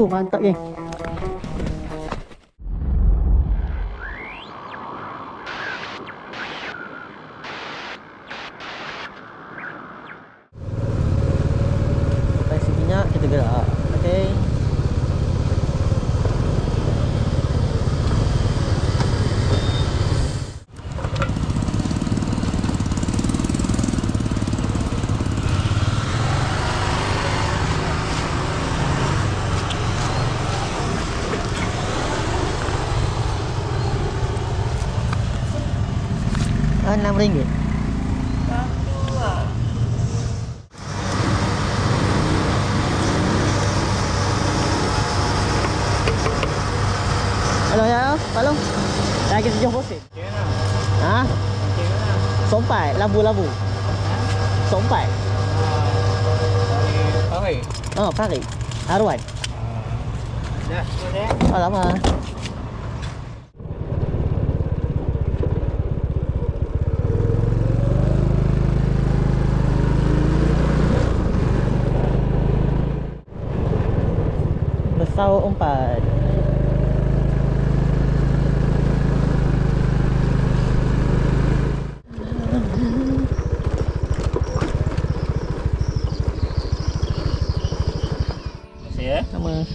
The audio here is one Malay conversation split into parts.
Mantap geng. Sampai sininya kita gerak. Okey. RM6. Halo ya, Palung. Lagi 70 sen. Ha? Sompai, labu-labu. Sompai. Pari. Oh, pari. Arwan. Dah, sudah. Alamak. Besar umpat. Ya. Sama.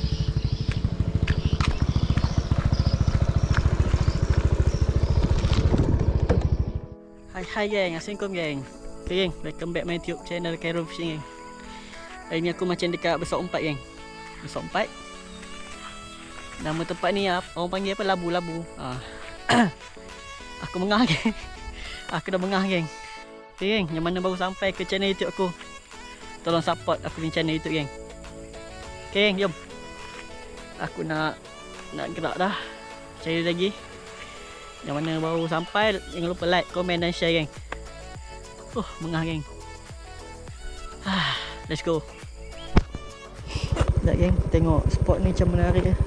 Hai geng, assalamualaikum geng. Okay geng, welcome back my YouTube channel Cairo Fishing geng. Hari ni aku macam dekat besar umpat geng. Besar umpat. Nama tempat ni orang panggil apa? Labu-labu. Aku mengah geng. Aku dah mengah geng. Okay geng, yang mana baru sampai ke channel YouTube aku, tolong support aku punya channel YouTube geng. Okay geng, jom. Aku nak gerak dah. Cari lagi. Yang mana baru sampai, jangan lupa like, komen dan share geng. Mengah geng. Let's go. Sekejap geng, tengok spot ni macam menarik dia.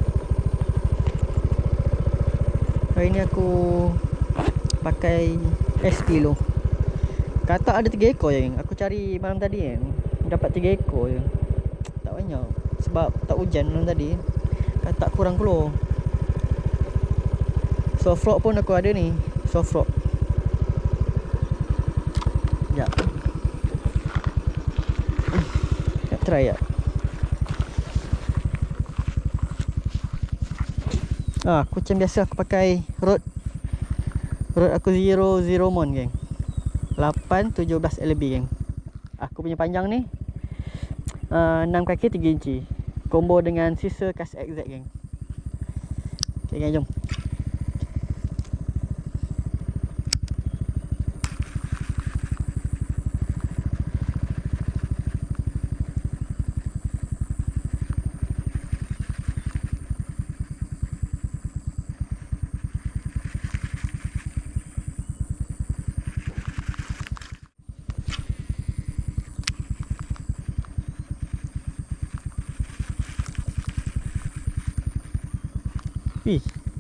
Hari ni aku pakai SP lo. Kata ada 3 ekor je geng. Aku cari malam tadi kan, dapat 3 ekor je. Tak banyak sebab tak hujan malam tadi. Kata kurang keluar. Soft rock pun aku ada ni. Soft rock. Sekejap. Nak try tak? Aku macam biasa aku pakai rod aku 00 mon geng. 8-17 LB geng. Aku punya panjang ni 6 kaki 3 inci. Combo dengan sisa kas XZ geng. Okay geng, jom.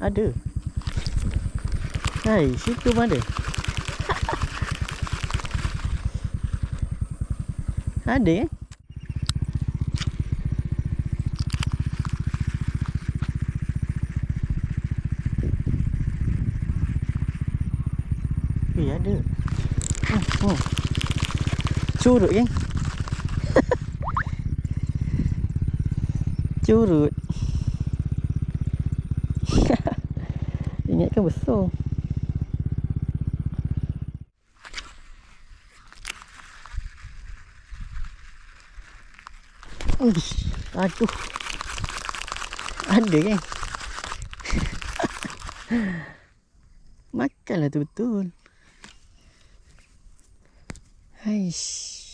Ada. Hai, situ mana? Ada ada. Curut geng. Curut. Ingatkan besar. Aduh. Ada kan? Makanlah tu betul. Haish.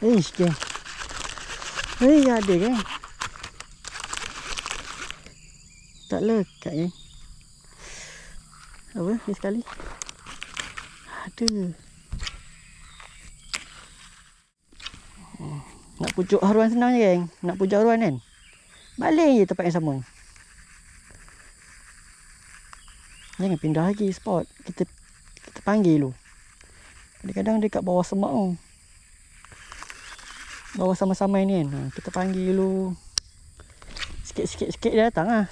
Eish, geng. Hei, ada geng. Tak lekat geng. Apa ni sekali? Ada. Nak pucuk haruan senang je geng. Nak pucuk haruan kan. Balik je tempat yang sama. Jangan pindah lagi spot. Kita panggil dulu. Kadang-kadang dekat bawah semak tu. Bawah sama-sama ni kan. Kita panggil dulu. Sikit-sikit dia datang lah.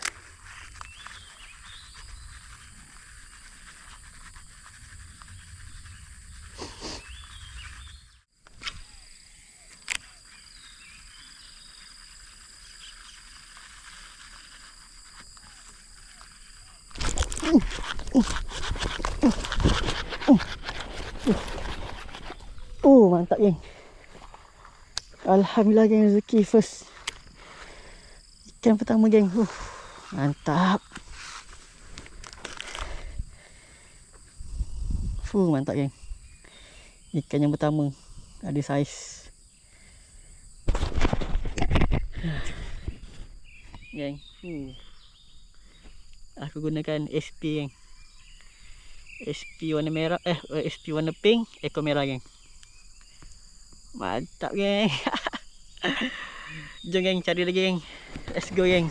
Mantap geng. Alhamdulillah geng, rezeki first. Ikan pertama geng. Mantap. Mantap geng. Ikan yang pertama ada saiz. Geng. Aku gunakan SP geng. SP warna merah, SP warna pink, ekor merah geng. Mantap geng. Jom geng, cari lagi geng. Let's go geng.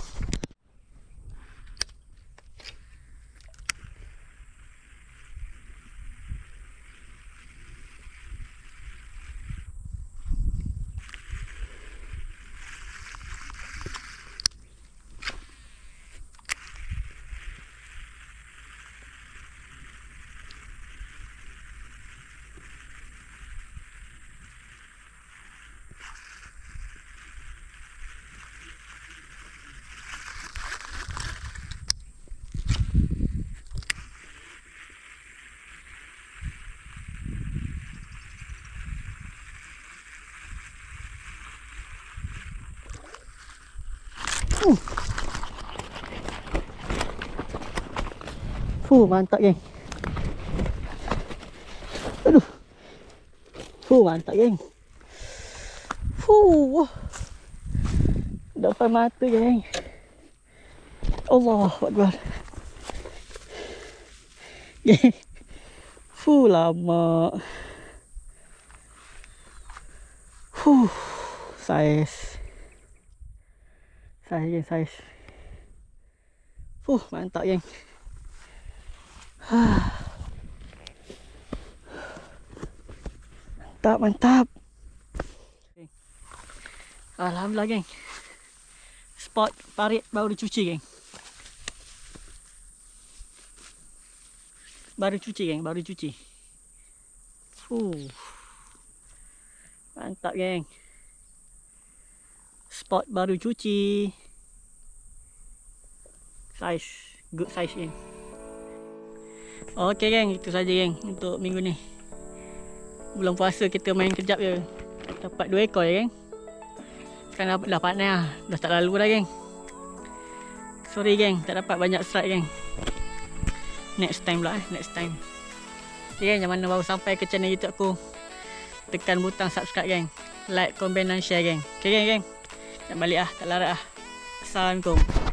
Mantap geng. Aduh. Mantap geng. Depan mata geng. Allah Akbar. Geng. Lama. Saiz. Saiz. Mantap geng. Mantap. Alhamdulillah geng. Spot parit baru dicuci geng. Baru cuci. Mantap geng. Spot baru cuci. Saiz, good size geng. Okey geng, itu saja geng untuk minggu ni. Bulan puasa kita main kejap je. Dapat 2 ekor je geng. Sekarang dah partner dah tak lalu dah geng. Sorry geng, tak dapat banyak strike geng. Next time pula next time. Okay geng, yang mana baru sampai ke channel YouTube aku, tekan butang subscribe geng. Like, komen dan share geng. Okay geng. Jangan balik tak larat Assalamualaikum.